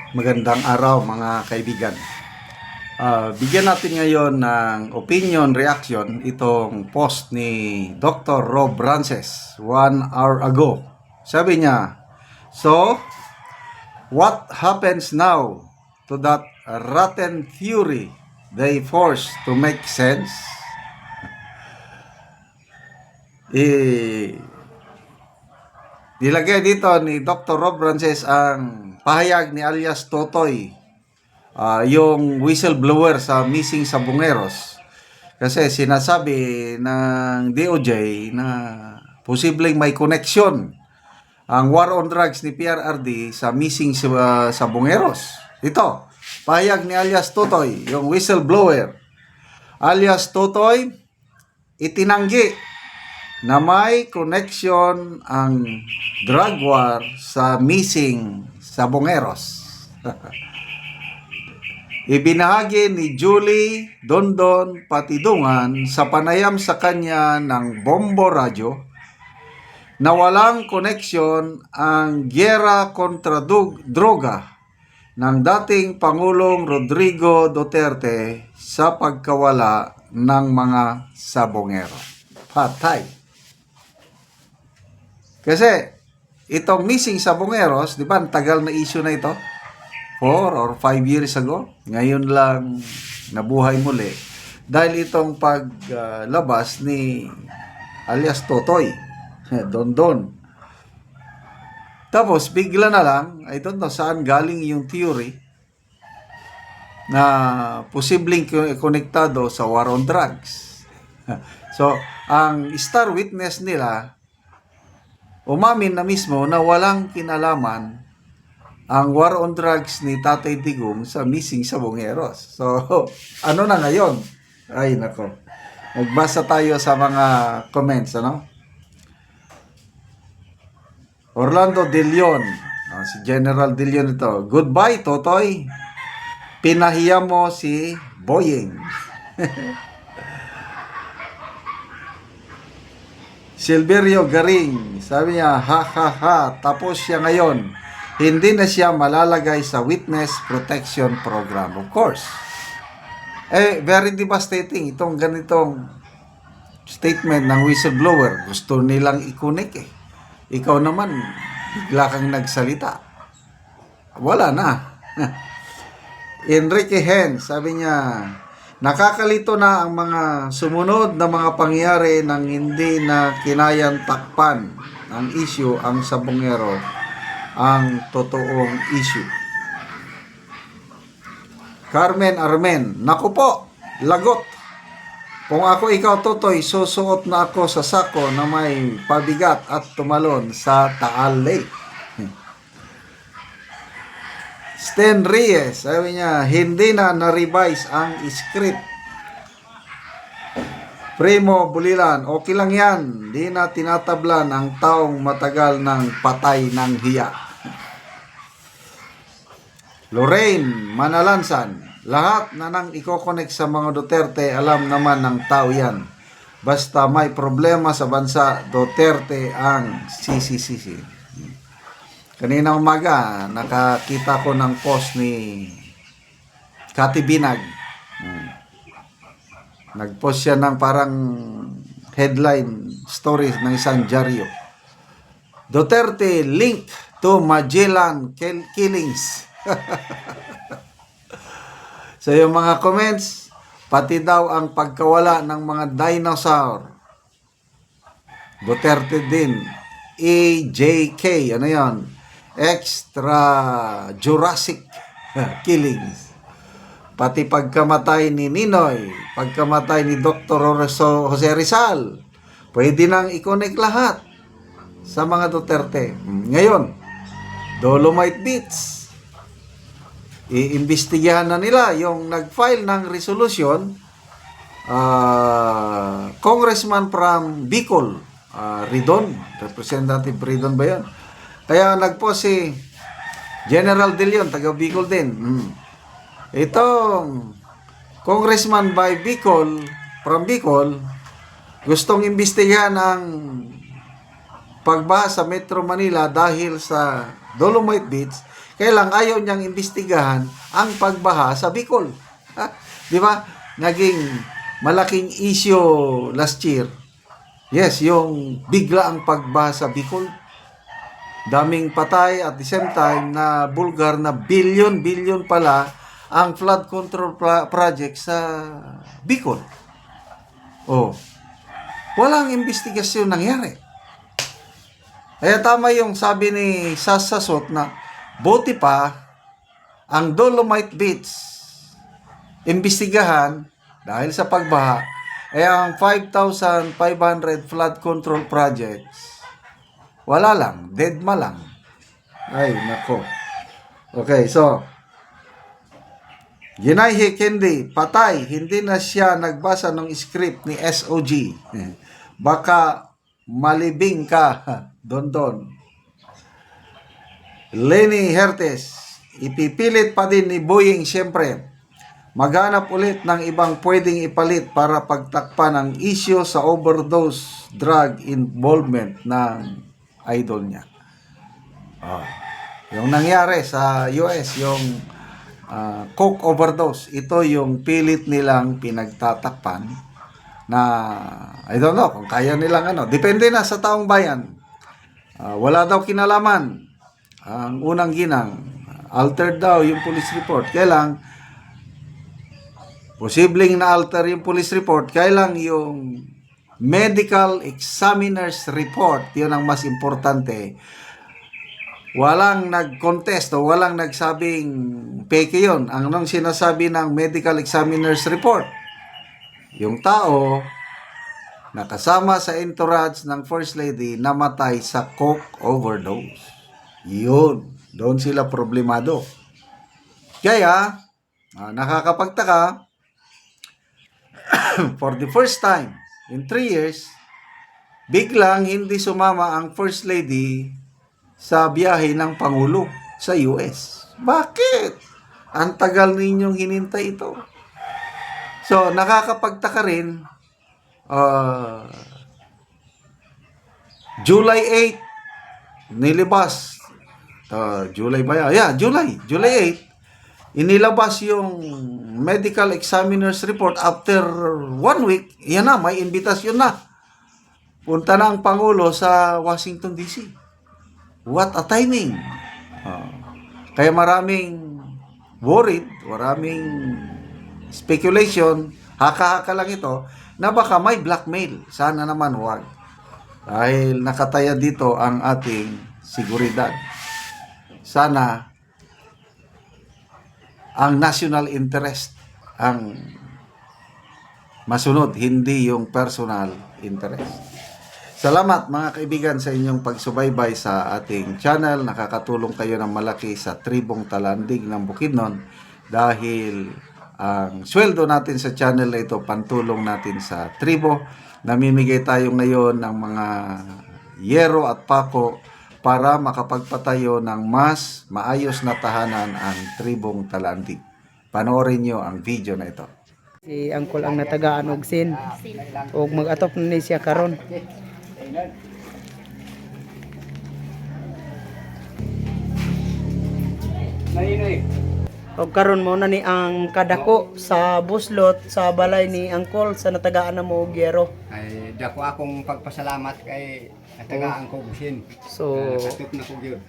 Magandang araw mga kaibigan. Bigyan natin ngayon ng opinion reaction itong post ni Dr. Rob Rances 1 hour ago. Sabi niya, "So, what happens now to that rotten theory they forced to make sense?" Nilagay dito ni Dr. Rob Rances ang pahayag ni alias Totoy, yung whistleblower sa missing Sabongeros. Kasi sinasabi ng DOJ na posibleng may connection ang war on drugs ni PRRD sa missing Sabongeros. Ito, pahayag ni alias Totoy, yung whistleblower. Alias Totoy, itinanggi na may connection ang drug war sa missing Sabongeros. Ibinahagi ni Julie Dondon Patidungan sa panayam sa kanya ng Bombo Radio na walang koneksyon ang gyera kontra droga ng dating Pangulong Rodrigo Duterte sa pagkawala ng mga Sabongero. Patay. Kasi itong missing Sabongeros, di ba, tagal na issue na ito? 4 or 5 years ago. Ngayon lang nabuhay muli. Dahil itong paglabas ni alias Totoy, Dondon. Tapos bigla na lang, I don't know saan galing yung theory na posibleng konektado sa war on drugs. So, ang star witness nila, umamin na mismo na walang kinalaman ang war on drugs ni Tatay Digong sa missing Sabongeros. So, ano na ngayon? Ay, nako. Magbasa tayo sa mga comments, ano? Orlando De Leon. Si General De Leon ito. "Goodbye, Totoy. Pinahiya mo si Boyeng." Silverio Garing, sabi niya, "Ha ha ha, tapos siya ngayon. Hindi na siya malalagay sa Witness Protection Program." Of course. Very devastating itong ganitong statement ng whistleblower. Gusto nilang ikunik eh. Ikaw naman, bigla kang nagsalita. Wala na. Enrique Hen, sabi niya, "Nakakalito na ang mga sumunod na mga pangyayari nang hindi na kinayang takpan ng issue ang Sabongero, ang totoong issue." Carmen Armen, "Naku po, lagot. Kung ako ikaw, Totoy, susuot na ako sa sako na may pabigat at tumalon sa Taal Lake." Sten Reyes, sabi niya, "Hindi na na-revise ang script." Primo Bulilan, "Okay lang yan. Di na tinatablan ang taong matagal ng patay ng hiya." Lorraine Manalansan, "Lahat na nang iko-connect sa mga Duterte, alam naman ng tao yan. Basta may problema sa bansa, Duterte ang sisisisi." Kanina umaga, nakakita ko ng post ni Cathy Binag. Nag-post siya ng parang headline story ng isang dyaryo. "Duterte linked to Magellan killings." So yung mga comments, pati daw ang pagkawala ng mga dinosaur, Duterte din. EJK, ano yan? Extra Jurassic killings. Pati pagkamatay ni Ninoy, pagkamatay ni Dr. Jose Rizal, pwede nang i-connect lahat sa mga Duterte. Ngayon, Dolomite Beach, iimbestigahan na nila yung nag-file ng resolution, Congressman from Bicol, Ridon, Representative Ridon ba yan? Kaya nagpost si General De Leon, taga Bicol din. Itong Congressman by Bicol, from Bicol, gustong imbestigahan ang pagbaha sa Metro Manila dahil sa Dolomite Beach, kailang ayaw niyang imbestigahan ang pagbaha sa Bicol. Ha? Di ba? Naging malaking issue last year. Yes, yung bigla ang pagbaha sa Bicol. Daming patay at the same time na bulgar na billion pala ang flood control project sa Bicol. Oh, walang investigasyon nangyari. Kaya tama yung sabi ni Sasasot na buti pa ang Dolomite Beach imbestigahan dahil sa pagbaha ay ang 5,500 flood control projects wala lang, deadma lang. Ay, nako. Okay, so Ginay Kendi, patay, hindi na siya nagbasa ng script ni SOG. Baka malibing ka, Don. Lenny Hertes, ipipilit pa din ni Boying siyempre. Maghanap ulit ng ibang pwedeng ipalit para pagtakpan ang issue sa overdose drug involvement ng idol niya. Yung nangyari sa US, yung coke overdose, ito yung pilit nilang pinagtatakpan na I don't know kung kaya nilang depende na sa taong bayan. Wala daw kinalaman ang unang ginang, altered daw yung police report. Kailang posibleng na-alter yung police report, kailang yung medical examiner's report, yun ang mas importante. Walang nag-contest o walang nagsabing peke yun. Ang anong sinasabi ng medical examiner's report? Yung tao nakasama sa entourage ng First Lady namatay sa coke overdose. Yun. Doon sila problemado. Kaya, nakakapagtaka, for the first time in 3 years, biglang hindi sumama ang First Lady sa biyahe ng Pangulo sa US. Bakit? Ang tagal ninyong hinintay ito. So, nakakapagtaka rin, July 8, nilabas. July ba yan? Yeah, July 8, inilabas yung medical examiner's report after 1 week. Yan na, may invitasyon na. Punta na ang Pangulo sa Washington DC. What a timing. Kaya maraming worried, maraming speculation, haka-haka lang ito, na baka may blackmail. Sana naman huwag. Dahil nakataya dito ang ating seguridad. Sana ang national interest ang masunod, hindi yung personal interest. Salamat mga kaibigan sa inyong pagsubaybay sa ating channel. Nakakatulong kayo ng malaki sa tribong Talandig ng Bukidnon dahil ang sweldo natin sa channel na ito, pantulong natin sa tribo. Namimigay tayo ngayon ng mga yero at pako para makapagpatayo ng mas maayos na tahanan ang tribong Talandig. Panoorin nyo ang video na ito. Si Angkol ang natagaan og sin og mag-atop na ni siya karon. Og karon mo na ni ang kadako sa buslot sa balay ni Angkol sa natagaan na mo og yero. Ay dako akong pagpasalamat kay natagaan ko gusin. So Katut na ko gyud.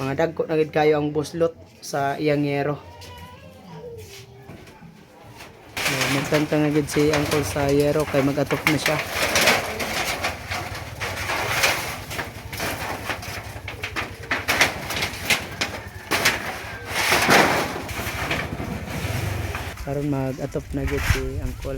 mga dagko na gid kayo ang buslot sa iyang yero. Magtanta nga gid si Angkol sa yero kay mag-atop na siya. Karon mag-atop na gid si Angkol.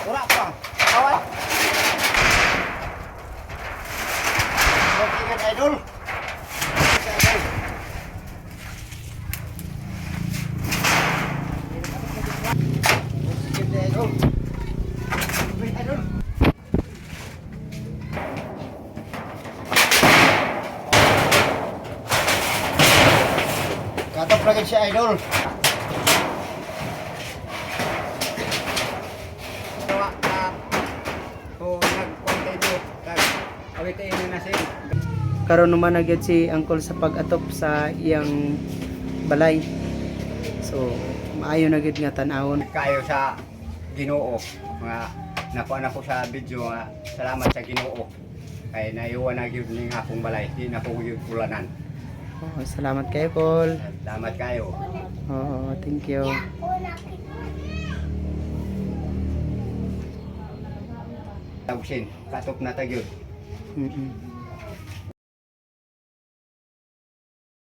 Ora pa. Awat. Okay, idol. Katop lagi si idol. Tawa na ko nag-continue Awit ini na sin. Karon naman na gyud si Uncle sa pag-atop sa iyang balay. So maayo na gyud nga tan-awon. Kayo sa Ginoo. Mga nakuha na ko sa video nga salamat sa Ginoo. Kay naiwan na gyud ning akong balay, di na ko gyud kulanan. Oh, salamat kayo, Col. Salamat kayo. Oo, thank you. Tagsin, katop na tagyod. Mm-mm.